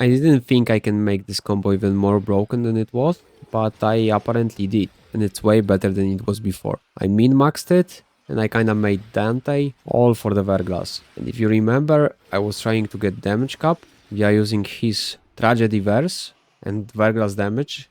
I didn't think I can make this combo even more broken than it was, but I apparently did, and it's way better than it was before. I min-maxed it, and I kinda made Dante all for the Verglas. And if you remember, I was trying to get damage cap via using his Tragedy Verse and Verglas damage.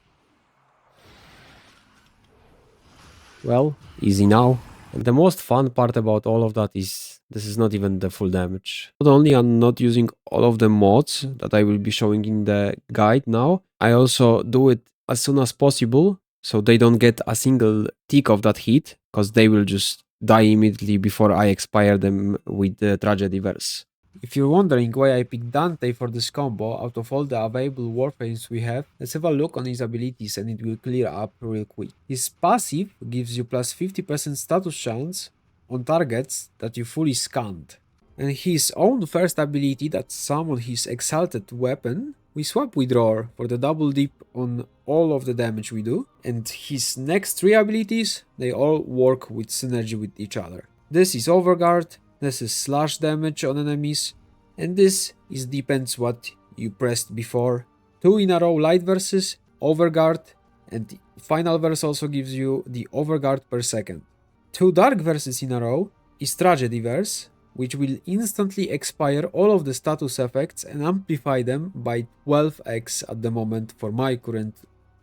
Well, easy now. And the most fun part about all of that is this is not even the full damage. Not only I'm not using all of the mods that I will be showing in the guide now, I also do it as soon as possible so they don't get a single tick of that hit, because they will just die immediately before I expire them with the Tragedy Verse. If you're wondering why I picked Dante for this combo out of all the available Warframes we have, let's have a look on his abilities and it will clear up real quick. His passive gives you plus 50% status chance on targets that you fully scanned. And his own first ability that summons his exalted weapon, we swap with Roar for the double dip on all of the damage we do. And his next 3 abilities, they all work with synergy with each other. This is Overguard, this is slash damage on enemies, and this is depends what you pressed before. 2 in a row light verses, Overguard, and the final verse also gives you the Overguard per second. 2 dark verses in a row is Tragedy Verse, which will instantly expire all of the status effects and amplify them by 12x at the moment for my current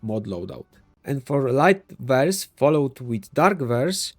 mod loadout. And for light verse followed with dark verse,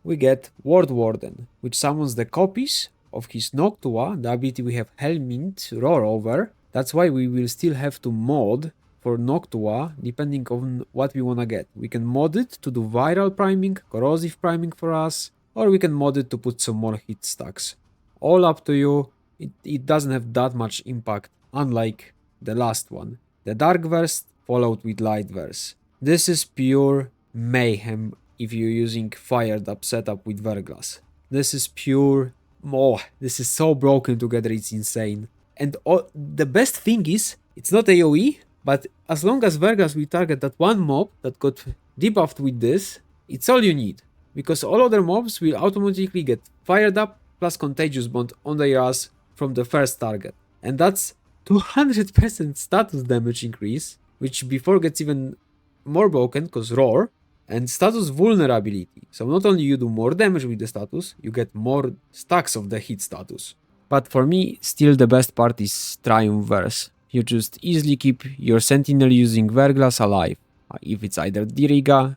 we get Ward Warden, which summons the copies of his Noctua, the ability we have Helminth Roar over. That's why we will still have to mod for Noctua, depending on what we wanna get. We can mod it to do viral priming, corrosive priming for us, or we can mod it to put some more hit stacks. All up to you. It doesn't have that much impact, unlike the last one. The Dark Verse followed with Light Verse. This is pure mayhem if you're using fired up setup with Verglas. This is pure... Oh, this is so broken together, it's insane. And the best thing is, it's not AoE, but as long as Verglas will target that one mob that got debuffed with this, it's all you need. Because all other mobs will automatically get fired up plus contagious bond on their ass from the first target. And that's 200% status damage increase, which before gets even more broken because Roar, and status vulnerability. So not only you do more damage with the status, you get more stacks of the hit status. But for me, still the best part is Triumph Verse. You just easily keep your Sentinel using Verglas alive. If it's either Diriga,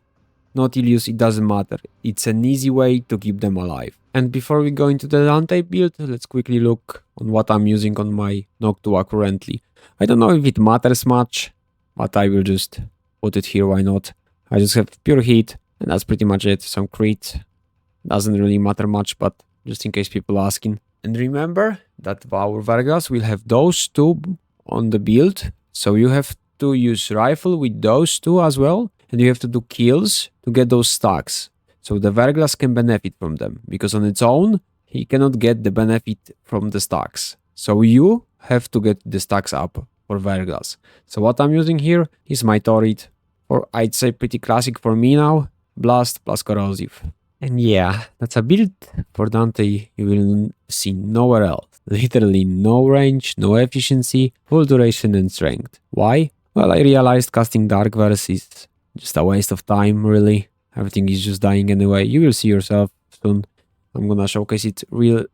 Nautilus, it doesn't matter. It's an easy way to keep them alive. And before we go into the Dante build, let's quickly look on what I'm using on my Noctua currently. I don't know if it matters much, but I will just put it here, why not? I just have pure heat, and that's pretty much it. Some crit, doesn't really matter much, but just in case people asking. And remember that our Verglas will have those 2 on the build, so you have to use rifle with those 2 as well, and you have to do kills to get those stacks. So the Verglas can benefit from them, because on its own, he cannot get the benefit from the stacks. So you have to get the stacks up for Verglas. So what I'm using here is my Torrid, or I'd say pretty classic for me now, Blast plus Corrosive. And yeah, that's a build for Dante you will see nowhere else. Literally no range, no efficiency, full duration and strength. Why? Well, I realized casting Dark Verse is just a waste of time, really. Everything is just dying anyway. You will see yourself soon. I'm gonna showcase it real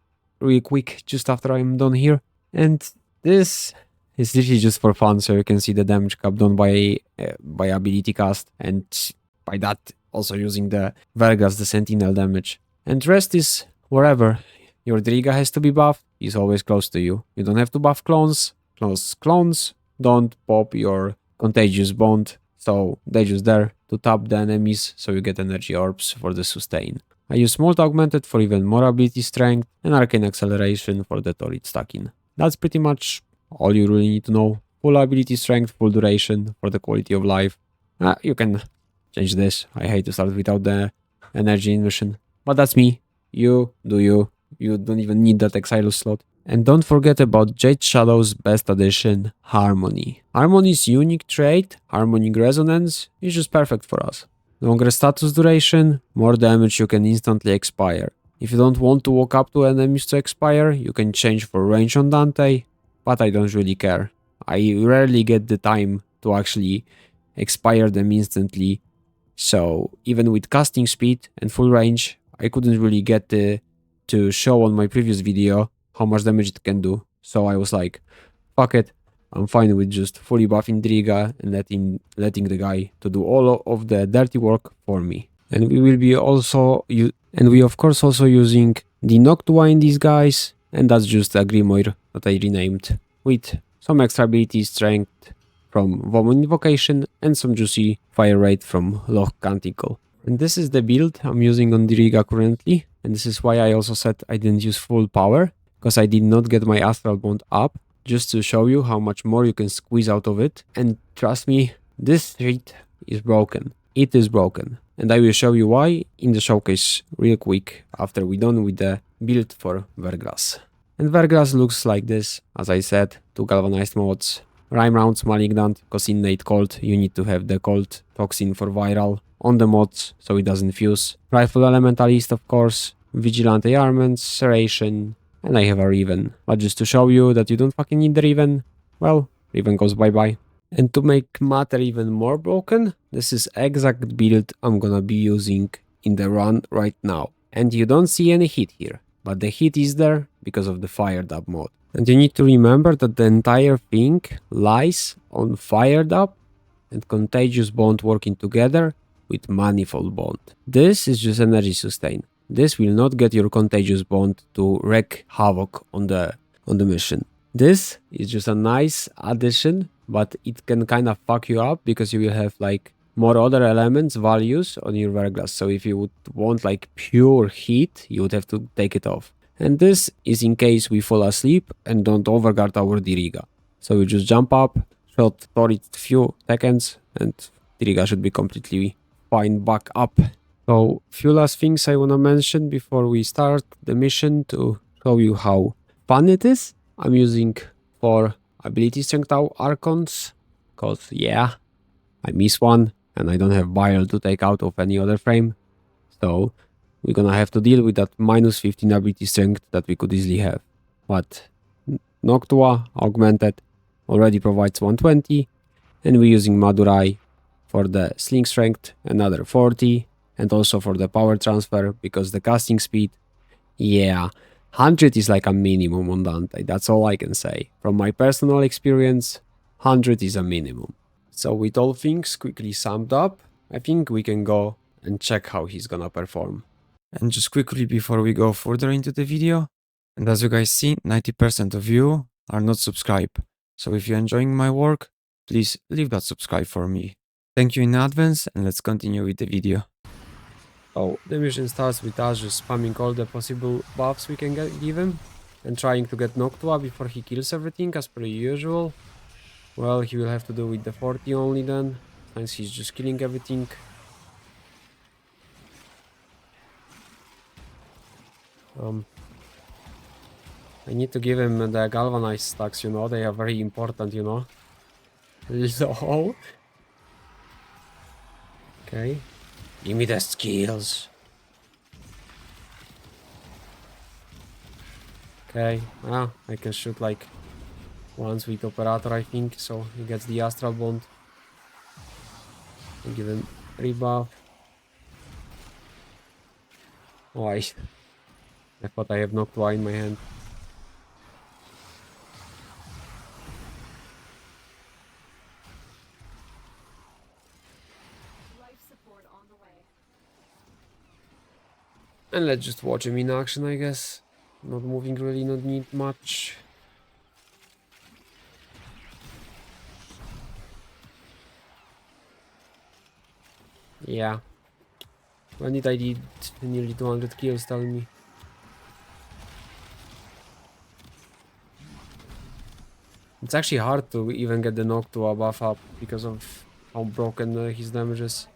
quick just after I'm done here. And this is literally just for fun, so you can see the damage cap done by ability cast, and by that also using the Verglas, the Sentinel damage. And rest is wherever your Diriga has to be buffed, is always close to you. You don't have to buff clones. Clones don't pop your contagious bond, so they're just there to tap the enemies, so you get energy orbs for the sustain. I use Molt Augmented for even more ability strength, and Arcane Acceleration for the Torrid stacking. That's pretty much all you really need to know. Full ability strength, full duration for the quality of life. You can change this. I hate to start without the energy inversion. But that's me. You do you. You don't even need that Exilus slot. And don't forget about Jade Shadow's best addition, Harmony. Harmony's unique trait, Harmonic Resonance, is just perfect for us. Longer status duration, more damage you can instantly expire. If you don't want to walk up to enemies to expire, you can change for range on Dante, but I don't really care. I rarely get the time to actually expire them instantly. So even with casting speed and full range, I couldn't really get to show on my previous video how much damage it can do. So I was like, fuck it, I'm fine with just fully buffing Diriga and letting the guy to do all of the dirty work for me. And we will be also and we of course also using the Noctua in these guys, and that's just a Grimoire that I renamed with some extra ability strength from Vomon Invocation and some juicy fire rate from Loch Canticle. And this is the build I'm using on Diriga currently, and this is why I also said I didn't use full power, because I did not get my Astral Bond up, just to show you how much more you can squeeze out of it. And trust me, this street is broken. It is broken. And I will show you why in the showcase real quick after we're done with the build for Verglas. And Verglas looks like this, as I said, 2 galvanized mods. Rhyme rounds malignant, because innate cold, you need to have the cold toxin for viral on the mods so it doesn't fuse. Rifle elementalist of course, vigilante armaments, serration, and I have a Riven. But just to show you that you don't fucking need the Riven, well, Riven goes bye bye. And to make matter even more broken, this is exact build I'm gonna be using in the run right now. And you don't see any heat here, but the heat is there because of the Fired Up mod. And you need to remember that the entire thing lies on Fired Up and Contagious Bond working together with Manifold Bond. This is just energy sustain. This will not get your Contagious Bond to wreak havoc on the mission. This is just a nice addition, but it can kind of fuck you up because you will have like more other elements, values on your Verglas. So if you would want like pure heat, you would have to take it off. And this is in case we fall asleep and don't overguard our Diriga. So we just jump up, shot Torit few seconds, and Diriga should be completely fine back up. So few last things I wanna mention before we start the mission to show you how fun it is. I'm using 4 ability strength archons, cause yeah, I miss one and I don't have bile to take out of any other frame. So we're gonna have to deal with that minus 15 ability strength that we could easily have. But Noctua augmented already provides 120, and we're using Madurai for the sling strength another 40, and also for the power transfer because the casting speed, yeah, 100 is like a minimum on Dante, that's all I can say. From my personal experience, 100 is a minimum. So with all things quickly summed up, I think we can go and check how he's gonna perform. And just quickly before we go further into the video, and as you guys see, 90% of you are not subscribed. So if you're enjoying my work, please leave that subscribe for me. Thank you in advance, and let's continue with the video. Oh, the mission starts with us just spamming all the possible buffs we can give him, and trying to get Noctua before he kills everything as per usual. Well, he will have to do with the 40 only then, since he's just killing everything. I need to give him the galvanized stacks, you know, they are very important, you know. Lol. Okay. Give me the skills. Okay, I can shoot like once with Operator, I think, so he gets the Astral Bond. I give him rebuff. Oh, I thought I have Noctua in my hand. And let's just watch him in action, I guess. Not moving really, not need much. Yeah. When did I did nearly 200 kills, tell me. It's actually hard to even get the Noctua buff up because of how broken his damage is.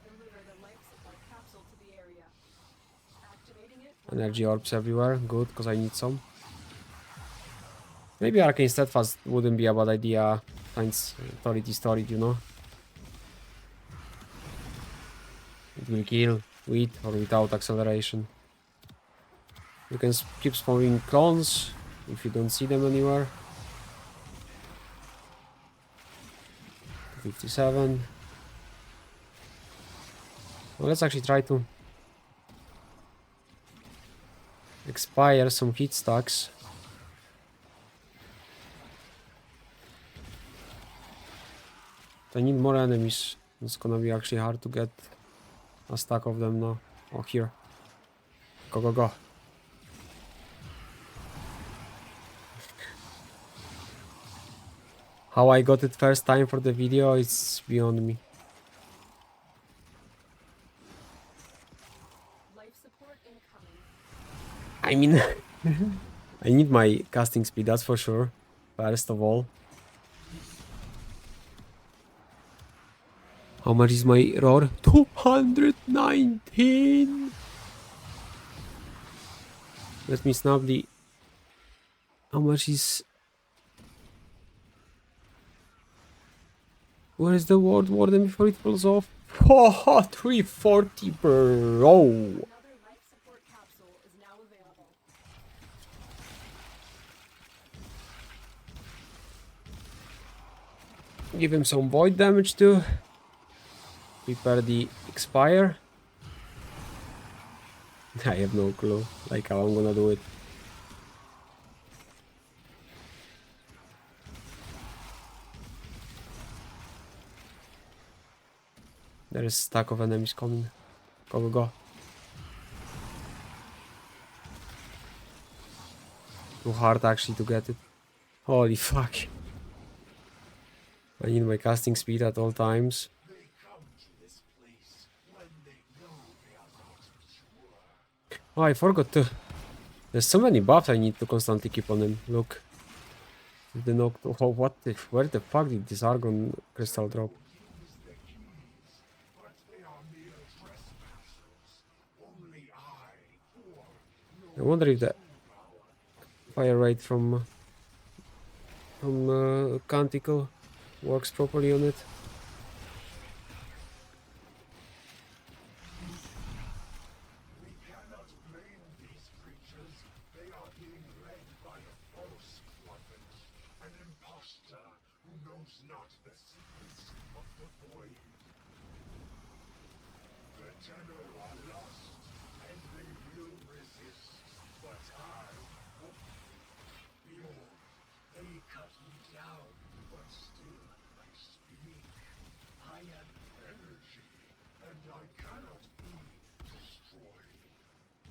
Energy orbs everywhere, good, because I need some. Maybe Arcane Steadfast wouldn't be a bad idea, since Torit is Torit, you know. It will kill with or without acceleration. You can keep spawning clones if you don't see them anywhere. 57. Well, let's actually try to expire some heat stacks. I need more enemies. It's gonna be actually hard to get a stack of them now. Oh, here. Go, go, go. How I got it first time for the video, it's beyond me. Life support incoming. I mean, I need my casting speed, that's for sure. First of all. How much is my roar? 219! Let me snap the... How much is... Where is the ward warden before it falls off? Oh, 340, bro! Another life support capsule is now available. Give him some void damage too. Prepare the expire. I have no clue, like how I'm gonna do it. There is a stack of enemies coming. Go, go, go. Too hard actually to get it. Holy fuck. I need my casting speed at all times. Oh, I forgot to... There's so many buffs I need to constantly keep on him. Look. The Noctua. Oh, what the... Where the fuck did this argon crystal drop? I wonder if the fire rate from Canticle works properly on it.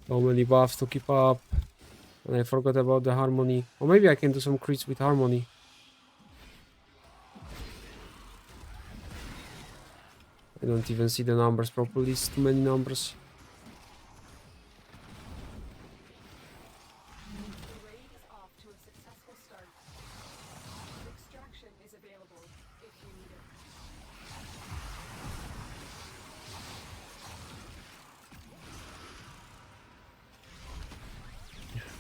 So many buffs to keep up. And I forgot about the harmony. Or maybe I can do some crits with harmony. I don't even see the numbers properly. It's too many numbers. The raid is off to a successful start. Extraction is available if you need it.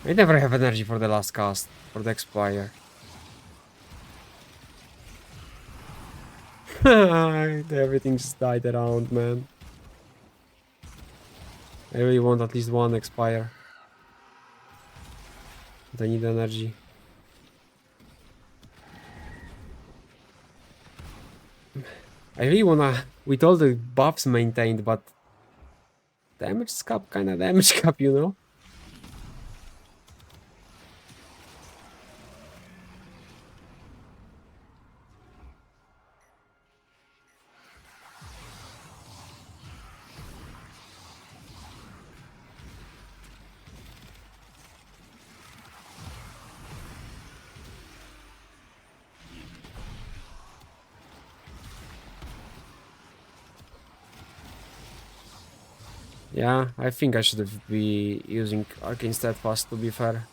I never have energy for the last cast. For the expire. Everything just died around, man. I really want at least one expire. But I need energy. I really wanna... With all the buffs maintained, but... Damage cap, kinda damage cap, you know? Yeah, I think I should have been using Arcane Steadfast, to be fair.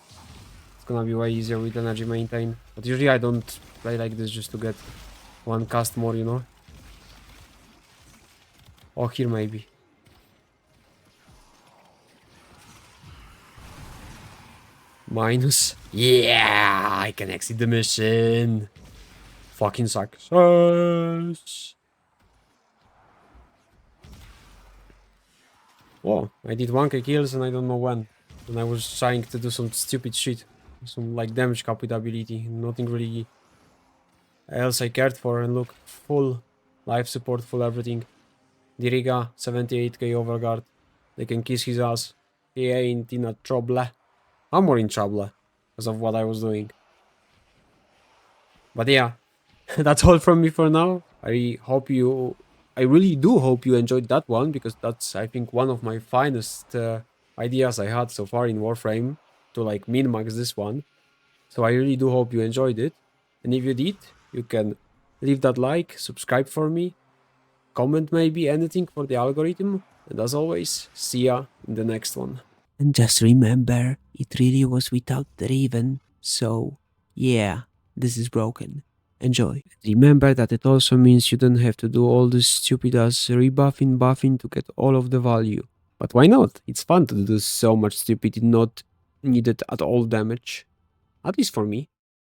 It's gonna be way easier with energy maintain. But usually I don't play like this just to get one cast more, you know? Oh, here maybe. Minus. Yeah, I can exit the mission. Fucking success. Whoa, I did 1k kills and I don't know when. And I was trying to do some stupid shit. Some like damage cap with ability. Nothing really else I cared for, and look, full life support, full everything. Diriga, 78k overguard. They can kiss his ass. He ain't in a trouble. I'm more in trouble because of what I was doing. But yeah, that's all from me for now. I really do hope you enjoyed that one, because that's, I think, one of my finest ideas I had so far in Warframe to like min-max this one. So I really do hope you enjoyed it. And if you did, you can leave that like, subscribe for me, comment maybe anything for the algorithm. And as always, see ya in the next one. And just remember, it really was without the Riven, so yeah, this is broken. Enjoy. Remember that it also means you don't have to do all this stupid ass rebuffing, buffing to get all of the value. But why not? It's fun to do so much stupid, not needed at all damage. At least for me.